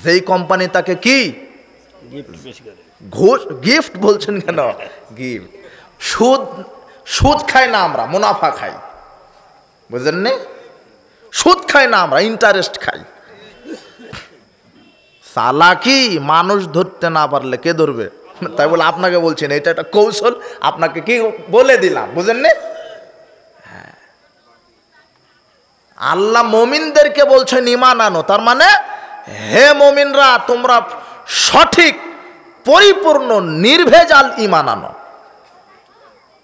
যেই কোম্পানি তাকে কি ঘুষ গিফট বলছেন কেন? গিফট। সুদ সুদ খাই না আমরা, মুনাফা খাই, বুঝলেন না? সুদ খাই না আমরা, ইন্টারেস্ট খাই। চালাকি মানুষ ধরতে না পারলে কে ধরবে? তাই বলে আপনাকে বলছেন এটা একটা কৌশল, আপনাকে কি বলে দিলাম, বুঝলেন না? আল্লাহ মুমিনদেরকে বলছেন ঈমান আনো, তার মানে হে মুমিনরা তোমরা সঠিক পরিপূর্ণ নির্ভেজাল ঈমান আনো।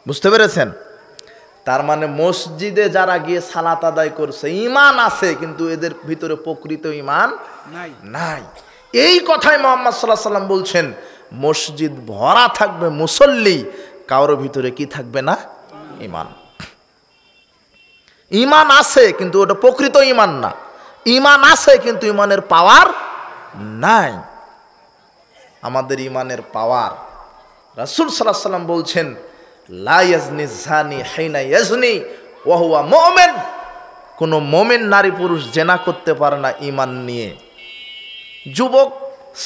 বুঝতে পেরেছেন? তার মানে মসজিদে যারা গিয়ে সালাত আদায় করছে ঈমান আছে, কিন্তু এদের ভিতরে প্রকৃত ঈমান নাই। এই কথাই মুহাম্মদ সাল্লাল্লাহু আলাইহি ওয়াসাল্লাম বলছেন মসজিদ ভরা থাকবে মুসল্লি, কারোর ভিতরে কি থাকবে না? ঈমান। ঈমান আছে কিন্তু ওটা প্রকৃত ঈমান না। ঈমান আছে কিন্তু ঈমানের পাওয়ার নাই। আমাদের ঈমানের পাওয়ার, রাসূল সাল্লাল্লাহু আলাইহি ওয়াসাল্লাম বলছেন লা ইয়াজনি জানি হিনা ইয়াজনি ওয়া হুয়া মুমিন। কোন মুমিন নারী পুরুষ জেনা করতে পারে না ঈমান নিয়ে। যুবক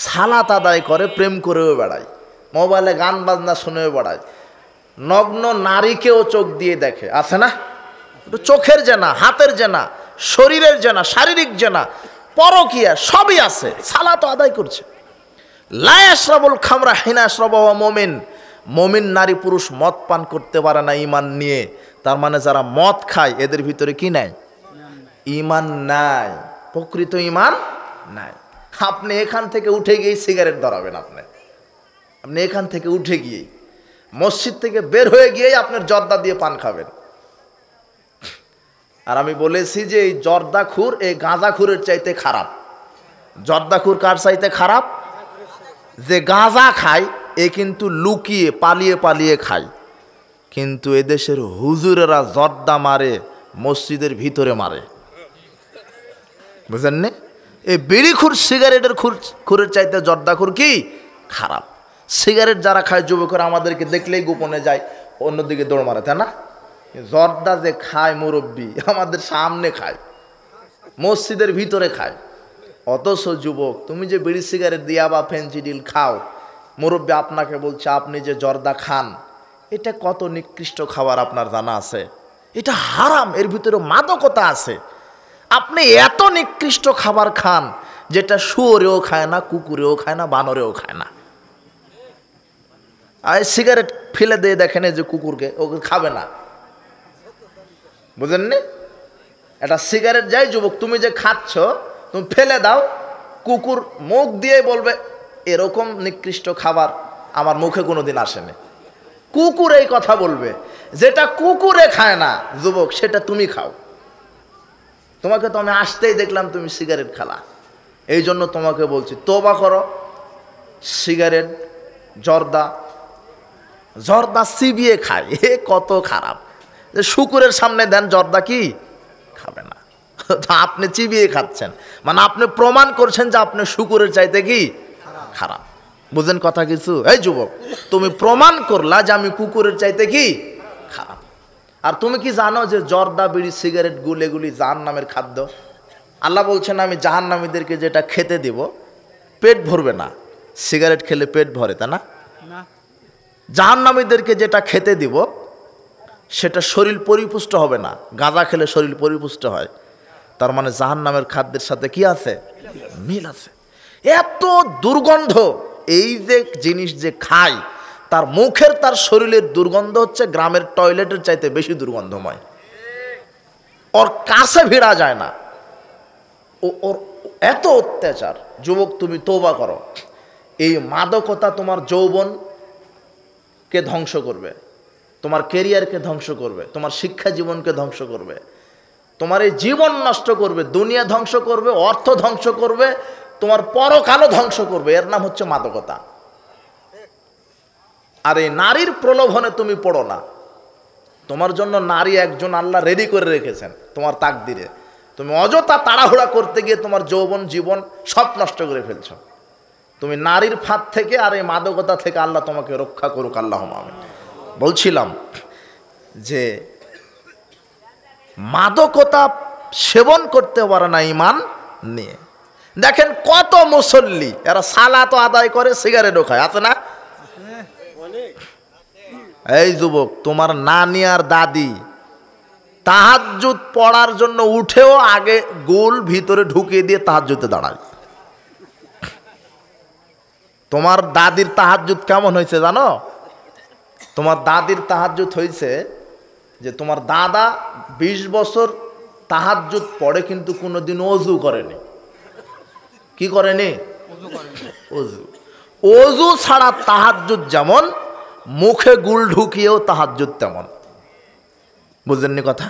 সালাত আদায় করে, প্রেম করেও বেড়ায়, মোবাইলে গান বাজনা শুনেও বেড়ায়, নগ্ন নারীকেও চোখ দিয়ে দেখে, আছে না? চোখের জেনা, হাতের জেনা, শরীরের জেনা, শারীরিক জেনা, পরকীয়া সবই আছে, সালাত আদায় করছে। লা ইয়াশরাবুল খামরা হিনা ইয়াশরাবুহা মুমিন। মুমিন নারী পুরুষ মদ পান করতে পারে না ঈমান নিয়ে। তার মানে যারা মদ খায় এদের ভিতরে কি নাই? ঈমান নাই, প্রকৃত ঈমান নাই। আপনি এখান থেকে উঠে গিয়ে সিগারেট ধরাবেন, আপনি এখান থেকে উঠে গিয়ে মসজিদ থেকে বের হয়ে গিয়েই আপনার জর্দা দিয়ে পান খাবেন। আর আমি বলেছি যে এই জর্দাখুর এই গাঁজাখুরের চাইতে খারাপ। জর্দাখুর কার চাইতে খারাপ? যে গাঁজা খায় এ কিন্তু লুকিয়ে পালিয়ে পালিয়ে খায়, কিন্তু এদেশের হুজুরেরা জর্দা মারে মসজিদের ভিতরে মারে, বুঝলেন না? এই বিড়িখুর সিগারেটের খুরের চাইতে জর্দাখুর কি খারাপ। সিগারেট যারা খায় যুবকরা আমাদেরকে দেখলেই গোপনে যায়, অন্যদিকে দৌড় মারে, তাই না? জর্দা যে খায় মুরব্বী আমাদের সামনে খায়, মসজিদের ভিতরে খায়। অথচ যুবক তুমি যে বিড়ি সিগারেট দিয়া বা ফেনজিডিল খাও, মুরব্বী আপনাকে বলছে আপনি যে জর্দা খান এটা কত নিকৃষ্ট খাবার আপনার জানা আছে? এটা হারাম, এর ভিতরে মাদকতা আছে। আপনি এত নিকৃষ্ট খাবার খান যেটা শুয়োরেও খায় না, কুকুরেও খায় না, বানরেও খায় না। আর সিগারেট ফেলে দিয়ে দেখেন যে কুকুরকে, ওকে খাবে না, বুঝলেন নি? একটা সিগারেট যাই যুবক তুমি যে খাচ্ছ তুমি ফেলে দাও, কুকুর মুখ দিয়ে বলবে এরকম নিকৃষ্ট খাবার আমার মুখে কোনোদিন আসেনি। কুকুর এই কথা বলবে, যেটা কুকুরে খায় না যুবক সেটা তুমি খাও। তোমাকে তো আমি আসতেই দেখলাম তুমি সিগারেট খালা, এই জন্য তোমাকে বলছি তওবা করো। সিগারেট জর্দা চিবিয়ে খায়, এ কত খারাপ। যে শুকুরের সামনে দেন জর্দা কি খাবে না, আপনি চিবিয়ে খাচ্ছেন, মানে আপনি প্রমাণ করছেন যে আপনি শুকুরের চাইতে কি খারাপ। বুঝেন কথা কিছু? এই যুবক তুমি প্রমাণ করলা যে আমি কুকুরের চাইতে কি খারাপ। আর তুমি কি জানো যে জর্দা বিড়ি সিগারেট এগুলি জাহান্নামের খাদ্য? আল্লাহ বলছেন আমি জাহান্নামীদেরকে যেটা খেতে দিব পেট ভরবে না। সিগারেট খেলে পেট ভরে, তা না? জাহান্নামীদেরকে যেটা খেতে দিব সেটা শরীর পরিপুষ্ট হবে না। গাঁজা খেলে শরীর পরিপুষ্ট হয়, তার মানে জাহান্নামের খাদ্যের সাথে কি আছে? মিল আছে। এত দুর্গন্ধ, এই যে জিনিস যে খায় তার মুখের তার শরীরের দুর্গন্ধ হচ্ছে গ্রামের টয়লেটের চাইতে বেশি দুর্গন্ধময়। ওর কাছে ভিড়া যায় না, ওর এত অত্যাচার। যুবক তুমি তওবা করো। এই মাদকতা তোমার যৌবনকে ধ্বংস করবে, তোমার কেরিয়ারকে ধ্বংস করবে, তোমার শিক্ষা জীবনকে ধ্বংস করবে, তোমার এই জীবন নষ্ট করবে, দুনিয়া ধ্বংস করবে, অর্থ ধ্বংস করবে, তোমার পরকালও ধ্বংস করবে। এর নাম হচ্ছে মাদকতা। আর এই নারীর প্রলোভনে তুমি পড়ো না। তোমার জন্য নারী একজন আল্লাহ রেডি করে রেখেছেন তোমার তাকদিরে। তুমি অযথা তাড়াহুড়া করতে গিয়ে তোমার যৌবন জীবন সব নষ্ট করে ফেলছো। তুমি নারীর ফাঁদ থেকে আর এই মাদকতা থেকে আল্লাহ তোমাকে রক্ষা করুক, আল্লাহুম্মা আমিন। বলছিলাম যে মাদকতা সেবন করতে পারে না ঈমান নিয়ে। দেখেন কত মুসল্লি, এরা সালাত আদায় করে, সিগারেটও খায়, আছে না? এই যুবক, তোমার নানি আর দাদি তাহাজ্জুদ পড়ার জন্য উঠেও আগে গোল ভিতরে ঢুকিয়ে দিয়ে তাহাজ্জুদে দাঁড়ায়। তোমার দাদির তাহাজ্জুদ কেমন হয়েছে জানো? তোমার দাদির তাহাজ্জুদ হয়েছে যে তোমার দাদা 20 বছর তাহাজ্জুদ পড়ে কিন্তু কোনোদিন ওযু করেনি। কি করেনি? ওযু। ওযু ছাড়া তাহাজ্জুদ যেমন, মুখে গুল ঢুকিয়েও তাহাজ্জুদ তেমন। বুঝলেননি কথা?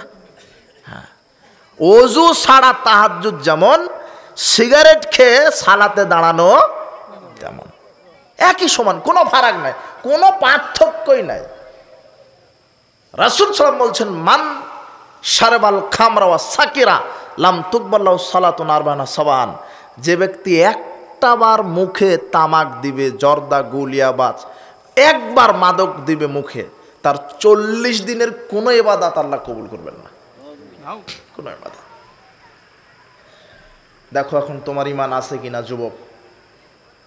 হ্যাঁ, ওযু ছাড়া তাহাজ্জুদ যেমন, সিগারেট খেয়ে সালাতে দাঁড়ানো তেমন, একই সমান, কোনো ফারাক নাই, কোনো পার্থক্যই নাই। রাসূল সাল্লাল্লাহু আলাইহি বলছেন, মান শারবাল খামরা ওয়া সাকিরা লাম তুকবাল্লাহু সালাতুন আরবানা সাবান। যে ব্যক্তি একটা বার মুখে তামাক দিবে, জর্দা, গুলিয়াবাজ, একবার মাদক দিবে মুখে, তার 40 দিনের কোনো ইবাদত আল্লাহ কবুল করবেন না, কোনো ইবাদত। দেখো এখন তোমার ঈমান আছে কিনা যুবক,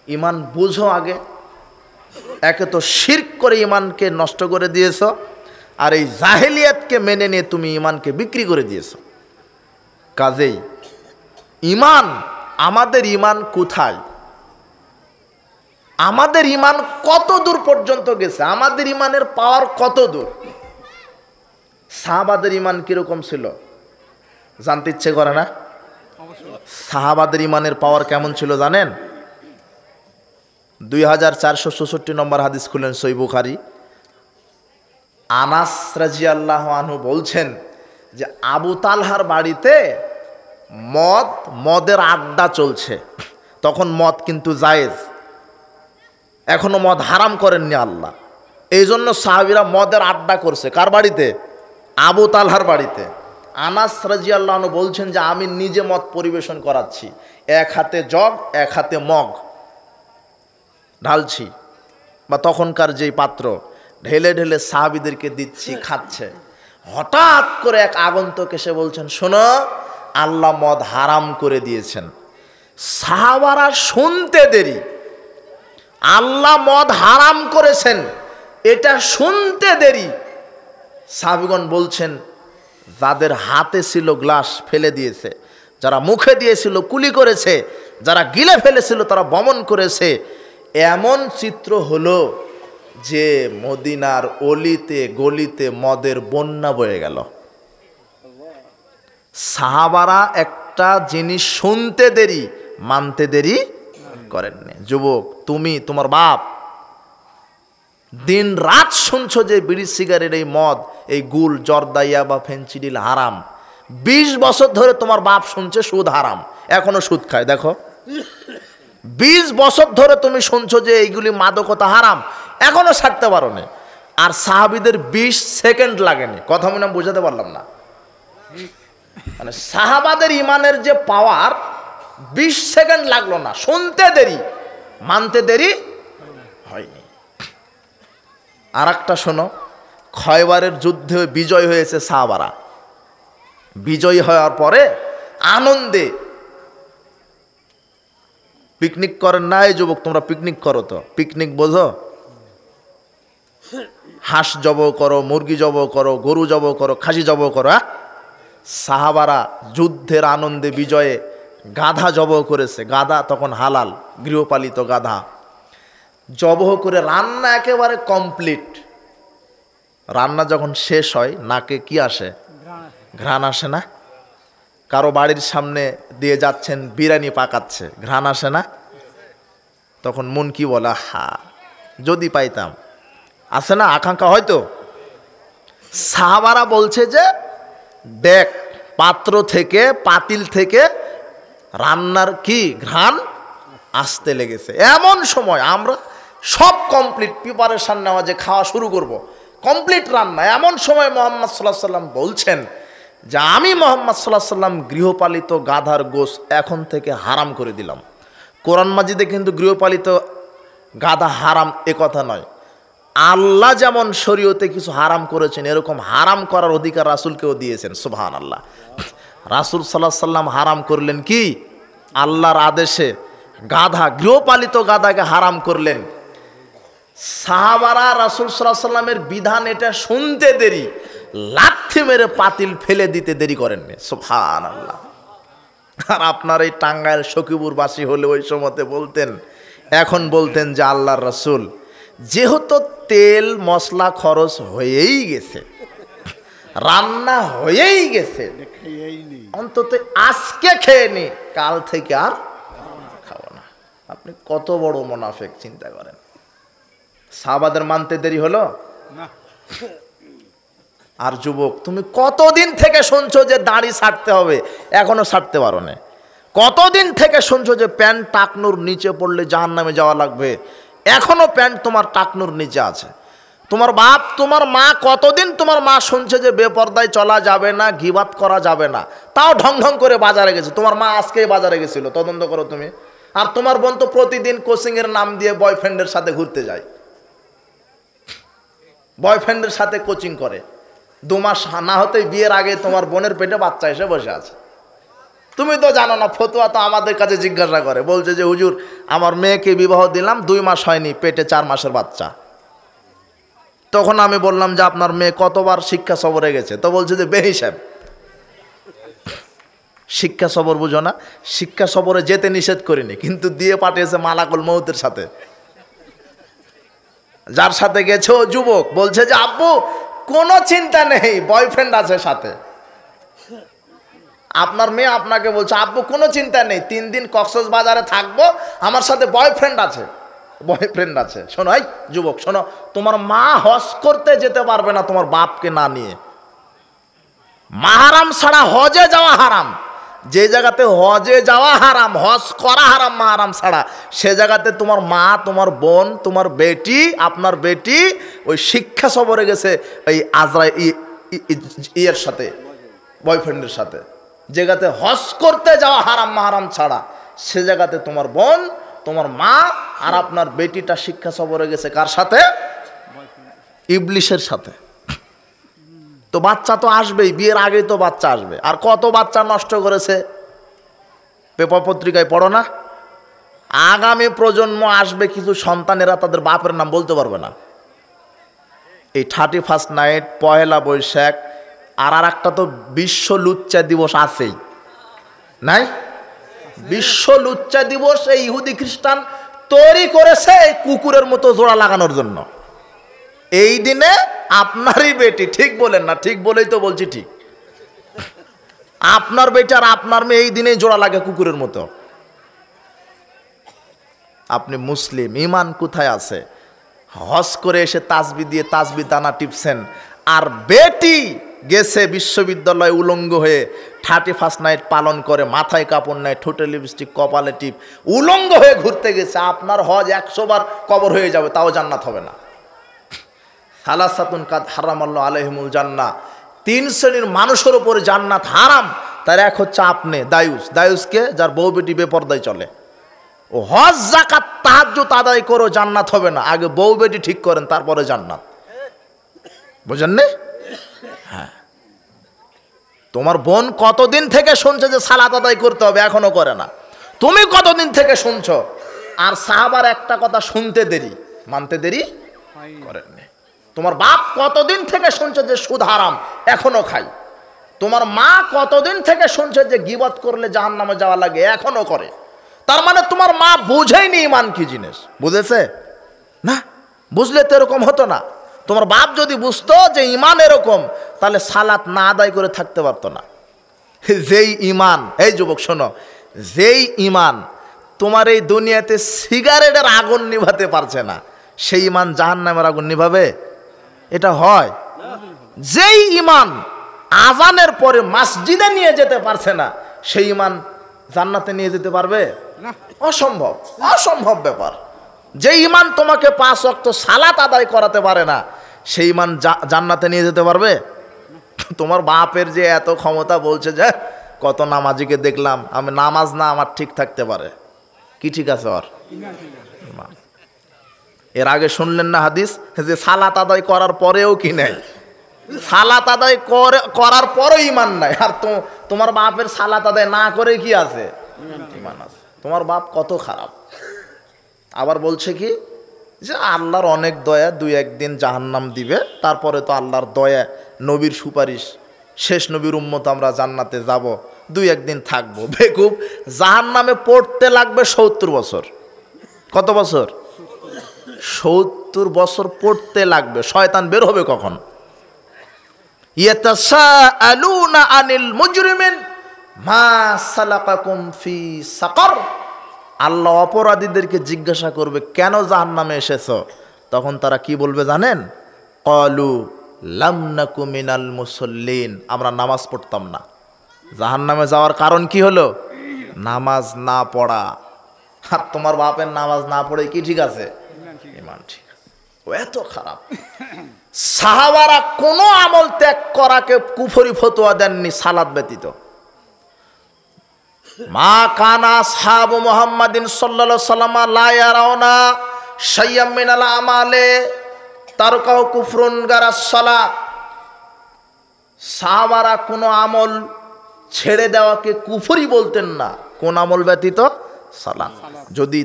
ঈমান বুঝো আগে। একে তো শিরক করে ঈমানকে নষ্ট করে দিয়েছো, আর এই জাহেলিয়াতকে মেনে নিয়ে তুমি ঈমানকে বিক্রি করে দিয়েছো। কাজেই ঈমান, আমাদের ঈমান কোথায়, আমাদের ঈমান কত দূর পর্যন্ত গেছে, আমাদের ঈমানের পাওয়ার কত দূর? সাহাবাদের ঈমান কিরকম ছিল জানতে ইচ্ছে করে না? সাহাবাদের ঈমানের পাওয়ার কেমন ছিল জানেন? 2464 নম্বর হাদিস খুলেন সহিহ বুখারী। আনাস রাদিয়াল্লাহু আনহু বলছেন যে আবু তালহার বাড়িতে মদের আড্ডা চলছে। তখন মদ কিন্তু জায়েজ, এখনো মদ হারাম করেননি আল্লাহ। এই জন্য সাহাবীরা মদের আড্ডা করছে। কার বাড়িতে? আবু তালহার বাড়িতে। আনাস রাদিয়াল্লাহু আনহু বলছেন যে আমি নিজে মদ পরিবেশন করাচ্ছি, এক হাতে জগ, এক হাতে মগ ঢালছি, বা তখনকার যেই পাত্র, ঢেলে ঢেলে সাহাবীদেরকে দিচ্ছি, খাচ্ছে। হঠাৎ করে এক আগন্তুক এসে বলছেন, শোনো, আল্লাহ মদ হারাম করে দিয়েছেন। সাহাবারা শুনতে দেরি, আল্লাহ মদ হারাম করেছেন এটা শুনতে দেরি। সাহাবীগণ বলছেন, যাদের হাতে ছিল গ্লাস ফেলে দিয়েছে, যারা মুখে দিয়েছিল কুলি করেছে, যারা গিলে ফেলেছিল তারা বমন করেছে। এমন চিত্র হলো যে মদিনার অলিতে গলিতে মদের বন্যা বয়ে গেল। সাহাবারা একটা জিনিস শুনতে দেরি, মানতে দেরি করেননি। যুবক, তুমি, তোমার বাপ দিন রাত শুনছো যে বিড়ি, সিগারেট, এই মদ, এই গুল, জর্দা, ইয়াবা, ফেনসিডিল হারাম। 20 বছর ধরে তোমার বাপ শুনছে সুদ হারাম, এখনো সুদ খায়। দেখো, 20 বছর ধরে তুমি শুনছো যে এইগুলি মাদকতা হারাম, এখনো ছাড়তে পারো না। আর সাহাবীদের 20 সেকেন্ড লাগেনি। কথা মনে বোঝাতে পারলাম না? মানে সাহাবাদের ইমানের যে পাওয়ার, 20 সেকেন্ড লাগলো না। শুনতে দেরি, মানতে দেরি হয়নি। আর একটা শোনো, খয়বারের যুদ্ধে বিজয় হয়েছে সাহাবারা। বিজয়ী হওয়ার পরে আনন্দে পিকনিক করেন না? এই যুবক, তোমরা পিকনিক করো তো? পিকনিক বোঝো? হাঁস জব করো, মুরগি জব করো, গরু জব করো, খাসি জব করো। সাহাবারা যুদ্ধের আনন্দে বিজয়ে গাধা জবহ করেছে। গাধা তখন হালাল, গৃহপালিত গাধা জবহ করে রান্না একেবারে কমপ্লিট। রান্না যখন শেষ হয়, নাকে কি আসে? ঘ্রাণ আসে না? কারো বাড়ির সামনে দিয়ে যাচ্ছেন, বিরিয়ানি পাকাচ্ছে, ঘ্রাণ আসে না? তখন মন কি বলে, হা, যদি পাইতাম। আসে না আকাঙ্ক্ষা? হয়তো সাহাবারা বলছে যে দেখ, পাত্র থেকে, পাতিল থেকে রান্নার কি ঘ্রাণ আসতে লেগেছে। এমন সময় আমরা সব কমপ্লিট, প্রিপারেশন নেওয়া যে খাওয়া শুরু করব, কমপ্লিট রান্না। এমন সময় মুহাম্মদ সাল্লাল্লাহু আলাইহি সাল্লাম বলছেন যে আমি মুহাম্মদ সাল্লাল্লাহু আলাইহি সাল্লাম গৃহপালিত গাধার গোশ এখন থেকে হারাম করে দিলাম। কোরআন মাজিদে কিন্তু গৃহপালিত গাধা হারাম এ কথা নয়। আল্লাহ যেমন শরীয়তে কিছু হারাম করেছেন, এরকম হারাম করার অধিকার রাসূলকেও দিয়েছেন। সুবহানাল্লাহ। রাসূল সাল্লাল্লাহু আলাইহি সাল্লাম হারাম করলেন কি? আল্লাহর আদেশে গাধা, গৃহপালিত গাধাকে হারাম করলেন। সাহাবারা রাসূল সাল্লাল্লাহু আলাইহি সাল্লামের বিধান এটা শুনতে দেরি, লাথি মেরে পাতিল ফেলে দিতে দেরি করেননি। সুবহানাল্লাহ। আর আপনার এই টাঙ্গাইল সখীপুরবাসী হলে ওই সময়তে বলতেন, এখন বলতেন যে আল্লাহর রাসূল, যেহেতু তেল মশলা খরচ হয়েই গেছে, রান্না হয়েই গেছে, অন্তত আজকে খেয়ে নি, কাল থেকে আর খাবো না। আপনি কত বড় মুনাফিক চিন্তা করেন। সাহাবাদের মানতে দেরি হলো না। আর যুবক, তুমি কতদিন থেকে শুনছো যে দাড়ি ছাড়তে হবে, এখনো ছাড়তে পারো না। কতদিন থেকে শুনছো যে প্যান্ট টাকনুর নিচে পড়লে জাহান্নামে যাওয়া লাগবে, এখনো প্যান্ট তোমার টাকনুর নিচে আছে। তোমার বাপ, তোমার মা, কতদিন তোমার মা শুনছে যে বেপরদায় চলা যাবে না, গিবাত করা যাবে না, তাও ঢং ঢং করে বাজারে গেছে। তোমার মা আজকেই বাজারে গেছিল, তদন্ত করো তুমি। আর তোমার বোন তো প্রতিদিন কোচিংয়ের নাম দিয়ে বয়ফ্রেন্ডের সাথে ঘুরতে যায়, বয়ফ্রেন্ডের সাথে কোচিং করে। 2 মাস না হতেই বিয়ের আগে তোমার বোনের পেটে বাচ্চা এসে বসে আছে। তুমি তো জানো না, ফতুয়া তো আমাদের কাছে জিজ্ঞাসা করে, বলছে যে হুজুর, আমার মেয়েকে বিবাহ দিলাম, 2 মাস হয়নি, পেটে 4 মাসের বাচ্চা। তখন আমি বললাম যে আপনার মেয়ে কতবার শিক্ষা সফরে গেছে? তো বলছে যে বেহিসাব। শিক্ষা সফর বুঝো না? শিক্ষা সফরে যেতে নিষেধ করিনি, কিন্তু দিয়ে পাঠিয়েছে মালাকুল মউতের সাথে। যার সাথে গেছে ও যুবক, বলছে যে আব্বু কোনো চিন্তা নেই, বয়ফ্রেন্ড আছে সাথে। আপনার মেয়ে আপনাকে বলছে আব্বু কোনো চিন্তা নেই, 3 দিন কক্সবাজারে থাকবো, আমার সাথে বয়ফ্রেন্ড আছে, বয়ফ্রেন্ড আছে। শোনো এই যুবক, শোনো, তোমার মা হজ করতে যেতে পারবে না তোমার বাপকে না নিয়ে। মাহারাম ছাড়া হজে যাওয়া হারাম। যে জায়গাতে হজে যাওয়া হারাম, হজ করা হারাম মাহারাম ছাড়া, সে জায়গাতে তোমার মা, তোমার বোন, তোমার বেটি, আপনার বেটি ওই শিক্ষা সফরে গেছে এই ইয়ের সাথে, বয়ফ্রেন্ডের সাথে। জায়গাতে হজ করতে যাওয়া হারাম মাহারাম ছাড়া, সে জায়গাতে তোমার বোন, তোমার মা আর আপনার বেটিটা শিক্ষা সফরে গেছে কার সাথে? ইবলিশের সাথে। তো বাচ্চা তো আসবেই, বিয়ের আগেই তো বাচ্চা আসবে। আর কত বাচ্চা নষ্ট করেছে, পেপার পত্রিকায় পড়ো না? আগামী প্রজন্ম আসবে, কিছু সন্তানেরা তাদের বাপের নাম বলতে পারবে না। এই 31st নাইট, পয়লা বৈশাখ, আর একটা তো বিশ্ব লুচ্চা দিবস আছেই, নাই? বিশ্ব লুচ্চা দিবস এই ইহুদি খ্রিস্টান তৈরি করেছে এই কুকুরের মতো জোড়া লাগানোর জন্য। এই দিনে আপনারই বেটি, ঠিক বলেন না? ঠিক বলেই তো বলছি, ঠিক। আপনার বেটি আর আপনার মেয়ে এই দিনে জোড়া লাগে কুকুরের মতো। আপনি মুসলিম, ইমান কোথায় আছে? হজ করে এসে তাসবি দিয়ে তাসবি দানা টিপছেন, আর বেটি গেছে বিশ্ববিদ্যালয় উলঙ্গ হয়ে 31st নাইট পালন করে, মাথায় কাপড় নেয়, ঠোঁটে লিপস্টিক, কপালে টিপ, উলঙ্গ হয়ে ঘুরতে গেছে। আপনার হজ 100 বার কবর হয়ে যাবে, তাও জান্নাত হবে না। সালাসাতুন কাদ হারামাল্লাহু আলাইহিমুল জান্নাহ, 3 শ্রেণীর মানুষের উপরে জান্নাত হারাম। তার এক হচ্ছে আপনি, দায়ুস। দায়ুসকে, যার বউ বেটি বেপরদায় চলে। ও হজ যাকাত তাহাজ্জুদ আদায় করো, জান্নাত হবে না। আগে বউ বেটি ঠিক করেন, তারপরে জান্নাত। বুঝেন নি? হ্যাঁ। তোমার বোন কতদিন থেকে শুনছে যে সালাত আদায় করতে হবে, এখনো করে না। তুমি কতদিন থেকে শুনছো? আর সাহাবার একটা কথা শুনতে দেরি, মানতে দেরি করেননি। তোমার বাপ কতদিন থেকে শুনছে যে সুদ হারাম, এখনো খাই। তোমার মা কতদিন থেকে শুনছে যে গীবত করলে জাহান্নামে যাওয়া লাগে, এখনো করে। তার মানে তোমার মা বুঝেইনি ইমান কি জিনিস। বুঝেছে না? বুঝলে তো এরকম হতো না। তোমার বাপ যদি বুঝতো যে ইমান এরকম, তাহলে সালাত না আদায় করে থাকতে পারতো না। যেই ইমান, এই যুবক শোনো, যেই ইমান তোমার এই দুনিয়াতে সিগারেটের আগুন নিভাতে পারছে না, সেই ইমান জাহান্নামের আগুন নিভাবে? এটা হয়? যেই ইমান আজানের পরে মসজিদে নিয়ে যেতে পারছে না, সেই ইমান জান্নাতে নিয়ে যেতে পারবে? অসম্ভব, অসম্ভব ব্যাপার। যে ইমান তোমাকে 5 ওয়াক্ত সালাত আদায় করাতে পারে না, সেই ইমান জান্নাতে নিয়ে যেতে পারবে? তোমার বাপের যে এত ক্ষমতা, বলছে যে কত নামাজিকে দেখলাম, আমি নামাজ না আমার ঠিক থাকতে পারে। কি ঠিক আছে ওর? এর আগে শুনলেন না হাদিস, যে সালাত আদায় করার পরেও কি নাই? সালাত আদায় করার পরেও ইমান নাই। আর তোমার বাপের সালাত আদায় না করে কি আছে? ইমান আছে। তোমার বাপ কত খারাপ। আবার বলছে কি যে আল্লাহর অনেক দয়া, দুই একদিন জাহান্নাম দিবে, তারপরে তো আল্লাহর দয়া, নবীর সুপারিশ, শেষ নবীর উম্মত, আমরা জান্নাতে যাব, দুই একদিন থাকবো। বেকুব, জাহান্নামে পড়তে লাগবে 70 বছর। কত বছর? 70 বছর পড়তে লাগবে। শয়তান বের হবে কখন? ইয়াতাসাআলুনা আনিল মুজরিমিন মা সালাকাকুম ফি সাকার। আল্লাহ অপরাধীদেরকে জিজ্ঞাসা করবে কেন জাহান্নামে এসেছো? তখন তারা কি বলবে জানেন? ক্বালু লাম নাকু মিনাল মুসাল্লিন, আমরা নামাজ পড়তাম না। জাহান্নামে যাওয়ার কারণ কি হলো? নামাজ না পড়া। আর তোমার বাপের নামাজ না পড়ে কি ঠিক আছে? ইমান ঠিক আছে। ও এত খারাপ। সাহাবারা কোনো আমল ত্যাগ করাকে কুফরি ফতোয়া দেননি সালাত ব্যতীত। মা কানা আসহাবু মুহাম্মাদিন সাল্লাল্লাহু আলাইহি ওয়াসাল্লাম লা ইয়ারাউনা শাইয়্যাম মিনাল আমালে তারকাউ কুফরুন গারাস সালাত। সাহাবারা কোনো আমল ছেড়ে দেওয়াকে কুফরি বলতেন না। কোন আমল ব্যতীত? সালাত। যদি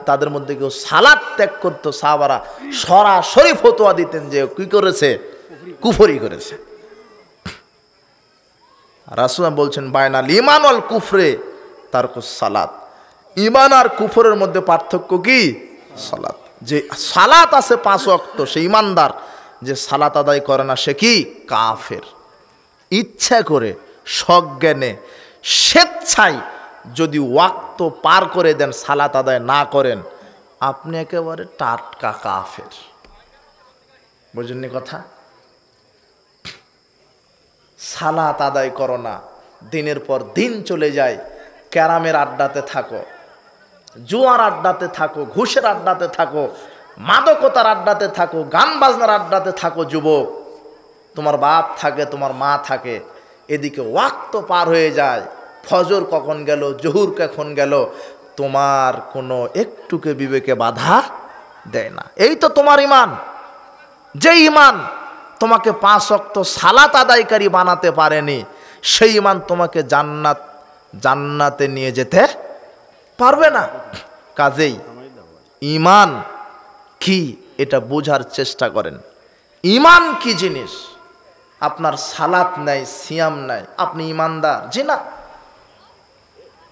তাদের মধ্যে কেউ সালাত ত্যাগ করতো, সাহাবারা সরাসরি ফতোয়া দিতেন যে কি করেছে? কুফরি করেছে। রাসূল বলছেন বাইনাল ঈমান ওয়াল কুফরে তারকুস সালাত। ঈমান আর কুফরের মধ্যে পার্থক্য কি? সালাত। যে সালাত আছে 5 ওয়াক্ত, সে ঈমানদার। যে সালাত আদায় করে না সে কি? কাফের। ইচ্ছা করে, সজ্ঞানে, স্বেচ্ছায় যদি ওয়াক্ত পার করে দেন, সালাত আদায় না করেন, আপনি একেবারে টাটকা কাফের। বুঝেননি কথা? সালাত আদায় করো না, দিনের পর দিন চলে যায়, ক্যারামের আড্ডাতে থাকো, জুয়ার আড্ডাতে থাকো, ঘুষের আড্ডাতে থাকো, মাদকতার আড্ডাতে থাকো, গান বাজনার আড্ডাতে থাকো। যুবক, তোমার বাপ থাকে, তোমার মা থাকে, এদিকে ওয়াক্ত পার হয়ে যায়, ফজর কখন গেল, জহুর কখন গেল, তোমার কোনো একটুকে বিবেকে বাধা দেয় না। এই তো তোমার ঈমান। যে ঈমান তোমাকে 5 ওয়াক্ত সালাত আদায়কারী বানাতে পারেনি, সেই ঈমান তোমাকে জান্নাতে নিয়ে যেতে পারবে না। কাজেই ঈমান কি এটা বোঝার চেষ্টা করেন। ঈমান কি জিনিস? আপনার সালাত নাই, সিয়াম নাই, আপনি ঈমানদার? জি না,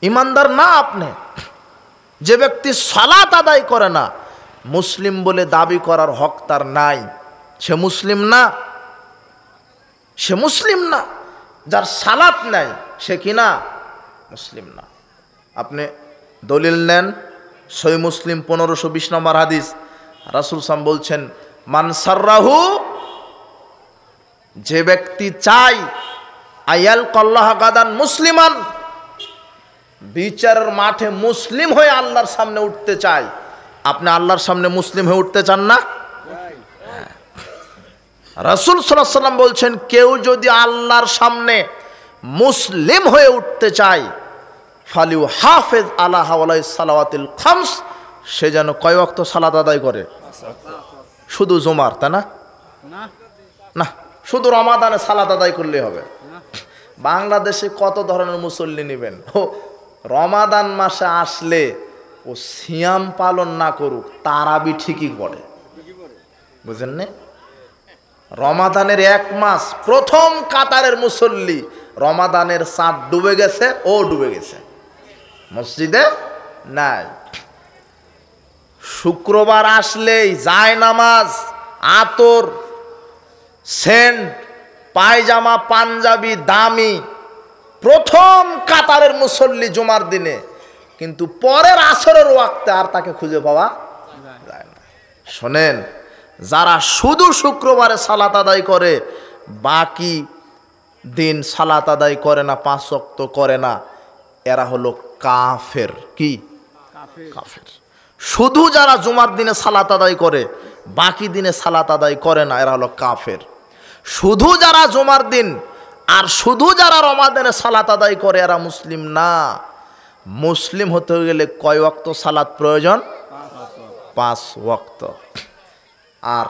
ঈমানদার না আপনি। যে ব্যক্তি সালাত আদায় করে না, মুসলিম বলে দাবি করার হক তার নাই। সে মুসলিম না, সে মুসলিম না। যার সালাত নাই সে কি না? মুসলিম না। আপনি দলিল নেন, সহিহ মুসলিম 1520 নম্বর হাদিস। রাসূল সাল্লাল্লাহু আলাইহি ওয়াসাল্লাম বলছেন, মান সাররাহু, যে ব্যক্তি চায় আয়াল কল্লাহ গাদান মুসলিমান, বিচারের মাঠে মুসলিম হয়ে আল্লাহর সামনে উঠতে চায়। আপনি আল্লাহর সামনে মুসলিম হয়ে উঠতে চান না? রাসূল সাল্লাল্লাহু আলাইহি ওয়াসাল্লাম বলছেন, কেউ যদি আল্লাহর সামনে মুসলিম হয়ে উঠতে চায়, ফালিউ হাফেজ আলা হাওলাই সালাওয়াতিল খামস, সে যেন কয় ওয়াক্ত সালাত আদায় করে? শুধু জুমার, তাই না? না, শুধু রমাদানে সালাত আদায় করলে হবে? বাংলাদেশে কত ধরনের মুসল্লি নেবেন? ও রমাদান মাসে আসলে ও সিয়াম পালন না করুক, তারাবি ঠিকই পড়ে। বুঝেন না? রমাদানের 1 মাস প্রথম কাতারের মুসল্লি, রমাদানের চাঁদ ডুবে গেছে, ও ডুবে গেছে, মসজিদে নাই। শুক্রবার আসলেই জায়নামাজ, আতর, সেন্ট, পায়জামা, পাঞ্জাবি দামি, প্রথম কাতারের মুসল্লি জুমার দিনে, কিন্তু পরের আসরের ওয়াক্তে আর তাকে খুঁজে পাওয়া যায় না। শোনেন, যারা শুধু শুক্রবারে সালাত আদায় করে, বাকি দিন সালাত আদায় করে না, 5 ওয়াক্ত করে না, এরা হলো কাফের। কি? কাফের। শুধু যারা জুমার দিনে সালাত আদায় করে, বাকি দিনে সালাত আদায় করে না, এরা হলো কাফের। শুধু যারা জুমার দিন আর শুধু যারা রমাদানে সালাত আদায় করে, এরা মুসলিম না। মুসলিম হতে গেলে কয় ওয়াক্ত সালাত প্রয়োজন? 5 ওয়াক্ত। আর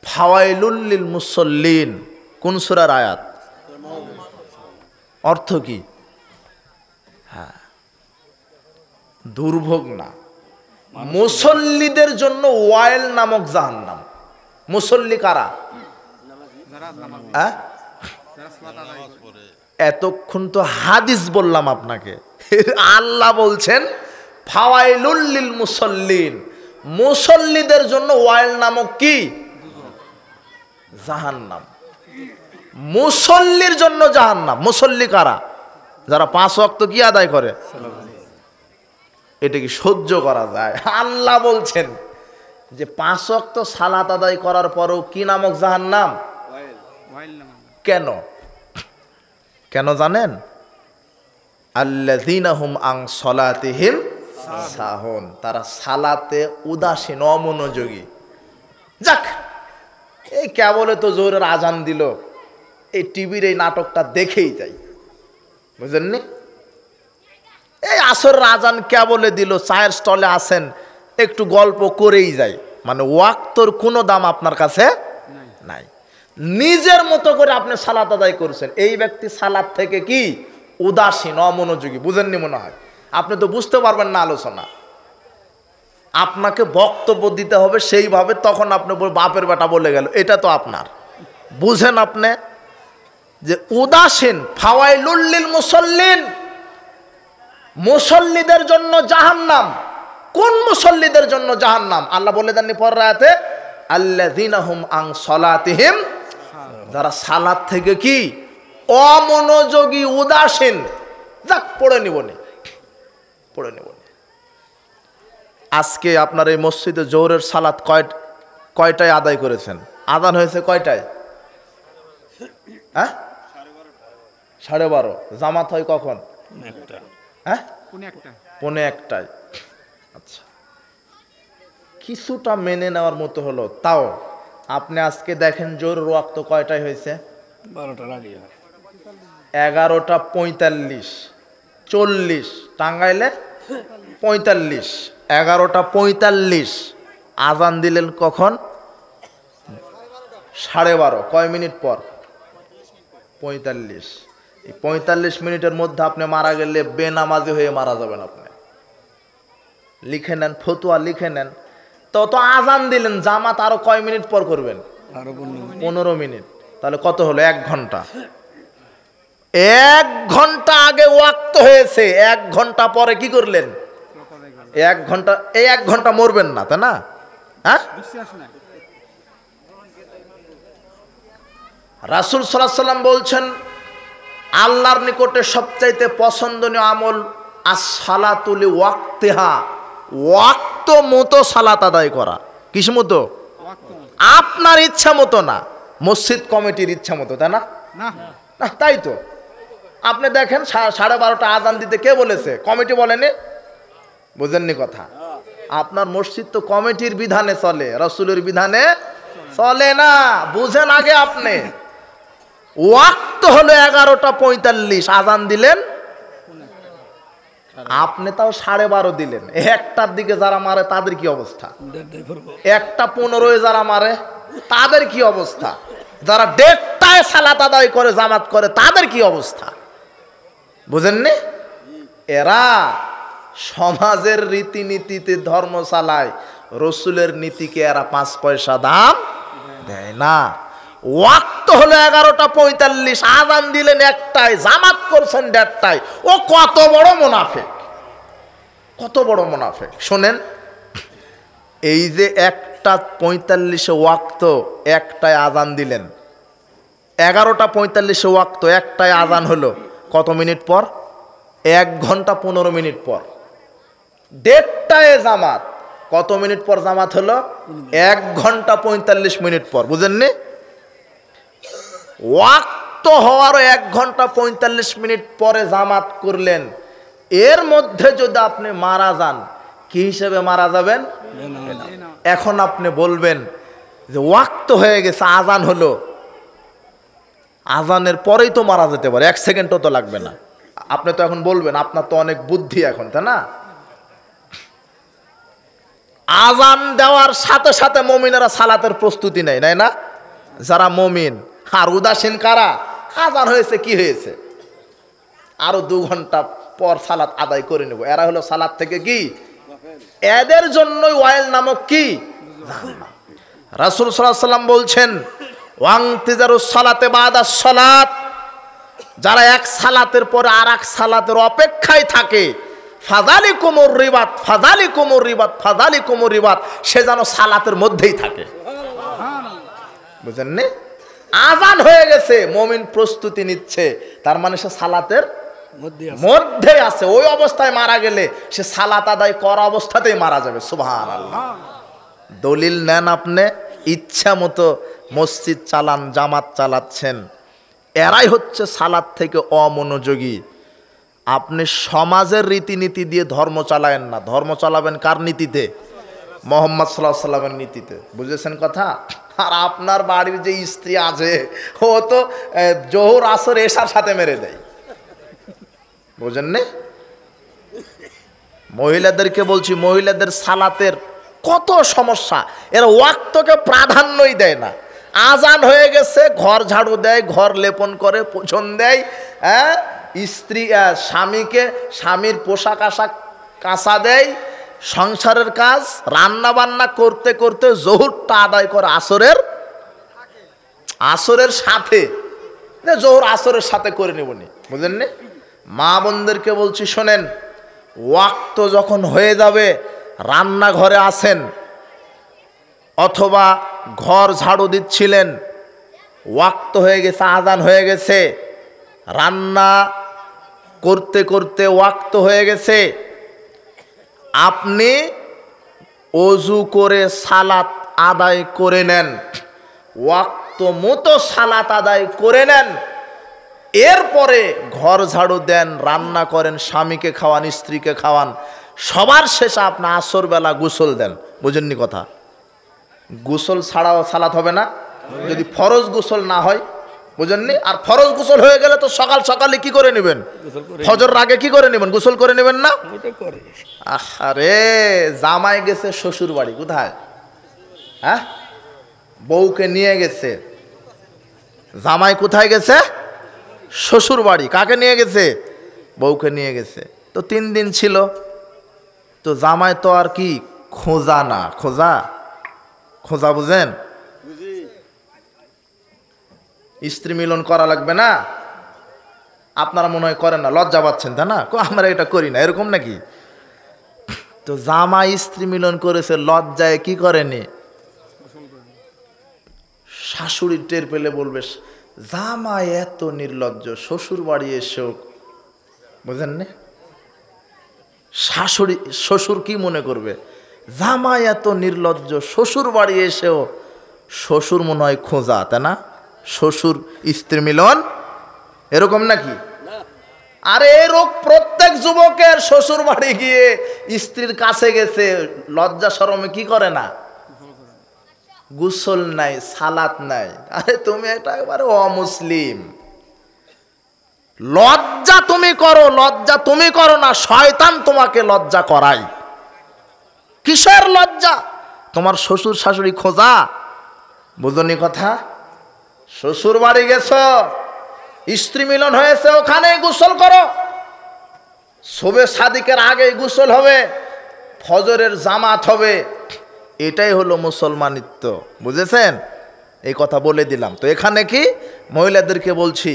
ফাওয়াইলুল লিল মুসল্লিন কোন সূরার আয়াত? অর্থ কি? হ্যাঁ, দুর্ভোগ না, মুসল্লিদের জন্য ওয়াইল নামক জাহান্নাম। মুসল্লি কারা? এতক্ষণ তো হাদিস বললাম আপনাকে, আল্লাহ বলছেন ফাওয়াইলুল লিল মুসল্লিন, মুসল্লিদের জন্য ওয়াইল নামক কি? জাহান্নাম। মুসল্লির জন্য জাহান্নাম। মুসল্লি কারা? যারা 5 ওয়াক্ত কি আদায় করে। এটা কি সহ্য করা যায়? আল্লাহ বলছেন যে 5 ওয়াক্ত সালাত আদায় করার পরেও কি নামক জাহান্নাম? কেন? কেন জানেন? আল্লাযীনা হুম আন সলাতিহিম সাহুন, তারা সালাতে উদাসীন, অমনোযোগী। যাক, এই কেবলে তো জোরের আজান দিল, এই টিভির এই নাটকটা দেখেই যাই, বুঝলেননি? এই আসরের আজান কেবলে দিল, চায়ের স্টলে আসেন, একটু গল্প করেই যায়। মানে ওয়াক্তর কোনো দাম আপনার কাছে নাই। নিজের মতো করে আপনি সালাত আদায় করছেন। এই ব্যক্তি সালাত থেকে কি? উদাসীন, অমনোযোগী। বুঝেননি মনে হয়? আপনি তো বুঝতে পারবেন না আলোচনা। আপনাকে বক্তব্য দিতে হবে সেইভাবে, তখন আপনি বাপের বেটা বলে গেল, এটা তো আপনার। বুঝেন আপনি যে উদাসীন। ফাওয়াইলুল লিল মুসল্লিন, মুসল্লিদের জন্য জাহান্নাম। কোন মুসল্লিদের জন্য জাহান্নাম? আল্লাহ বলে দেননি পরের আয়াতে, আল্লাযীনা হুম আন সলাতিহিম, যারা সালাত থেকে কি? অমনোযোগী, উদাসীন। যাক, পড়ে নিবনি, পড়ে নিবনি। আজকে আপনার এই মসজিদে জোহরের সালাত কয়টায় আদায় করেছেন? আজান হয়েছে কয়টায়? হ্যাঁ, 12:30। জামাত হয় কখন? হ্যাঁ, 1:45। আচ্ছা, কিছুটা মেনে নেওয়ার মতো হলো। তাও আপনি আজকে দেখেন জোহরের ওয়াক্ত কয়টায় হয়েছে? 12টার আগে। 11:45, 40 টাঙ্গাইলে 45, 11:45। আজান দিলেন কখন? 12:30। কয় মিনিট পর? 45। এই 45 মিনিটের মধ্যে আপনি মারা গেলে বেনামাজি হয়ে মারা যাবেন। আপনি লিখে নেন, ফতোয়া লিখে নেন। তো আজান দিলেন, জামাত আরো কয় মিনিট পর করবেন? 15 মিনিট। তাহলে কত হলো? 1 ঘন্টা। 1 ঘন্টা আগে ওয়াক্ত হয়েছে, 1 ঘন্টা পরে কি করলেন? 1 ঘন্টা। এই 1 ঘন্টা মরবেন না, তাই না? হ্যাঁ, রাসূল সাল্লাল্লাহু আলাইহি সাল্লাম বলছেন, আল্লাহর নিকটে সবচাইতে পছন্দনীয় আমল as-সালাতু লিওয়াক্তিহা, ওয়াক্ত মতো সালাত আদায় করা। কিস মতো? আপনার ইচ্ছা মতো না, মসজিদ কমিটির ইচ্ছা মতো, তাই না? না, তাই তো। আপনি দেখেন 12:30 আজান দিতে কে বলেছে? কমিটি বলেনি। বুঝেননি কথা? আপনার মসজিদ তো কমিটির বিধানে চলে, রাসূলের বিধানে চলে না। বুঝেন আগে আপনি। ওয়াক্ত হলো 11:45, আজান দিলেন আপনি, তাও 12:30 দিলেন। 1টার দিকে যারা মারে তাদের কি অবস্থা? 1:15 যারা মারে তাদের কি অবস্থা? যারা 1:30টায় সালাত আদায় করে, জামাত করে, তাদের কি অবস্থা? বুঝেননি? এরা সমাজের রীতিনীতিতে ধর্ম চালায়, রসুলের নীতিকে এরা 5 পয়সা দাম দেয় না। ওয়াক্ত হলো 11:45, আজান দিলেন 1টায়, জামাত করছেন 1:30টায়। ও কত বড় মুনাফিক, কত বড় মুনাফিক! শোনেন, এই যে 1:45 ওয়াক্ত, 1টায় আজান দিলেন, 11:45 ওয়াক্ত, 1টায় আজান হলো কত মিনিট পর? 1 ঘন্টা 15 মিনিট পর। 1:30টায় জামাত, কত মিনিট পর জামাত হলো? 1 ঘন্টা 45 মিনিট পর। বুঝেননি? ওয়াক্ত হওয়ার 1 ঘন্টা 45 মিনিট পরে জামাত করলেন। এর মধ্যে যদি আপনি মারা যান, কি হিসেবে মারা যাবেন? এখন আপনি বলবেন যে ওয়াক্ত হয়ে গেছে, আজান হলো, আজানের পরেই তো মারা যেতে পারে, 1 সেকেন্ডও তো লাগবে না। আপনি তো এখন বলবেন, আপনার তো অনেক বুদ্ধি এখন, তাই না? আজান দেওয়ার সাথে সাথে মুমিনেরা সালাতের প্রস্তুতি নেয়, নাই না? যারা মুমিন। আর উদাসীন কারা? আজান হয়েছে, কি হয়েছে? আরো 2 ঘন্টা পর সালাত আদায় করে নেব। এরা হলো সালাত থেকে কি, এদের জন্যই ওয়াইল নামক কি জাহান্নাম। রাসূল সাল্লাল্লাহু আলাইহি ওয়াসাল্লাম বলছেন ওয়াংতিজারুস সালাতে বাদাস সালাত, যারা এক সালাতের পরে আর এক সালাতের অপেক্ষায় থাকে, ফাযালিকুমুর রিবাত ফাযালিকুমুর রিবাত ফাযালিকুমুর রিবাত, সে যেন সালাতের মধ্যেই থাকে। বুঝেননি? আযান হয়ে গেছে, মুমিন প্রস্তুতি নিচ্ছে, তার মানে সে সালাতের মধ্যে আছে। ওই অবস্থায় মারা গেলে সে সালাত আদায় করা অবস্থাতেই মারা যাবে। সুবহানাল্লাহ। দলিল নেন আপনি, ইচ্ছা মতো মসজিদ চালান, জামাত চালাচ্ছেন, এরাই হচ্ছে সালাত থেকে অমনোযোগী। আপনি সমাজের রীতিনীতি দিয়ে ধর্ম চালায়েন না, ধর্ম চালাবেন কার নীতিতে? মুহাম্মদ সাল্লাল্লাহু আলাইহি ওয়াসাল্লামের নীতিতে। বুঝেছেন কথা? আর আপনার বাড়ির যে স্ত্রী আছে ও তো জোহর আসর এশার সাথে মেরে দেয়। বুঝেন না? মহিলাদেরকে বলছি, মহিলাদের সালাতের কত সমস্যা, এরা ওয়াক্তকে প্রাধান্যই দেয় না। আজান হয়ে গেছে, ঘর ঝাড়ু দেয়, ঘর লেপন করে, পোছন দেয়, হ্যাঁ, স্ত্রী স্বামীকে স্বামীর পোশাক আশাক কাঁচা দেয়, সংসারের কাজ রান্না বান্না করতে করতে জোহরটা আদায় করে আসরের সাথে, জোহর আসরের সাথে করে নেবনি। বুঝলেন না? মা বোনদেরকে বলছি শোনেন, ওয়াক্ত যখন হয়ে যাবে, রান্নাঘরে আসেন অথবা ঘর ঝাড়ু দিচ্ছিলেন, ওয়াক্ত হয়ে গেছে, আজান হয়ে গেছে, রান্না করতে করতে ওয়াক্ত হয়ে গেছে, আপনি ওযু করে সালাত আদায় করে নেন, ওয়াক্ত মতো সালাত আদায় করে নেন, এরপরে ঘর ঝাড়ু দেন, রান্না করেন, স্বামীকে খাওয়ান, স্ত্রীকে খাওয়ান, সবার শেষে আপনি আসর বেলা গোসল দেন। বুঝেননি কথা? গোসল ছাড়াও সালাত হবে না যদি ফরজ গোসল না হয়। বুঝেননি? আর ফরজ গোসল হয়ে গেলে তো সকাল সকালে কি করে নেবেন? ফজর আগে কি করে নেবেন? গোসল করে নেবেন না? আরে জামাই গেছে শ্বশুর বাড়ি, কোথায়? হ্যাঁ, বউকে নিয়ে গেছে। জামাই কোথায় গেছে? শ্বশুর বাড়ি। কাকে নিয়ে গেছে? বউকে নিয়ে গেছে। তো 3 দিন ছিল, তো জামাই তো আর কি খোঁজা না, খোঁজা বুঝেন? স্ত্রী মিলন করা লাগবে না? আপনারা মনে হয় করেন না, লজ্জা পাচ্ছেন তাই না? আমরা এটা করি না, এরকম নাকি? তো জামাই স্ত্রী মিলন করেছে, লজ্জায় কি করেনি? শাশুড়ি টের পেলে বলবে জামাই এত নির্লজ্জ, শ্বশুর বাড়ি এসেও। বুঝেন না? শ্বশুর কি মনে করবে? জামাই এত নির্লজ্জ, শ্বশুর বাড়ি এসেও। শ্বশুর মনে হয় খোঁজা, তাই না? শ্বশুর স্ত্রী মিলন এরকম নাকি? আরে এই রোগ প্রত্যেক যুবকের। শ্বশুর বাড়ি গিয়ে স্ত্রীর কাছে গেছে, লজ্জা শরমে কি করে না? গোসল নাই, সালাত নাই। আরে তুমি এটা একেবারে অমুসলিম। লজ্জা তুমি করো, লজ্জা তুমি করো না, শয়তান তোমাকে লজ্জা করায়। কিসের লজ্জা? তোমার শ্বশুর শাশুড়ি খোঁজা। বুঝনি কথা? শ্বশুর বাড়ি গেছ, স্ত্রী মিলন হয়েছে, ওখানে গোসল করো। শোবে সাদিকের আগে গোসল হবে, ফজরের জামাত হবে। এটাই হলো মুসলমানিত্ব। বুঝেছেন? এই কথা বলে দিলাম। তো এখানে কি মহিলাদেরকে বলছি,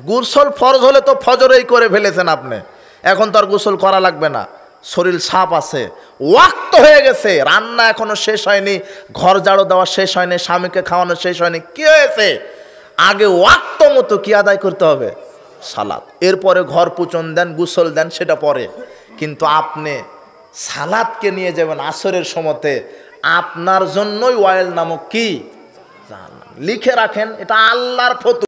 গোসল ফরজ হলে তো ফজরেই করে ফেলেছেন আপনি, এখন তো আর গোসল করা লাগবে না, শরীর সাফ আছে, ওয়াক্ত হয়ে গেছে, রান্না এখনো শেষ হয়নি, ঘর ঝাড়ু দেওয়া শেষ হয়নি, স্বামীকে খাওয়ানো শেষ হয়নি, কি হয়েছে? আগে ওয়াক্ত মতো কি আদায় করতে হবে? সালাত। এরপরে ঘর পুচন দেন, গোসল দেন, সেটা পরে। কিন্তু আপনি সালাতকে নিয়ে যাবেন আসরের সময়তে, আপনার জন্যই ওয়াইল নামক কি জাহান্নাম। লিখে রাখেন, এটা আল্লাহর ফতোয়া।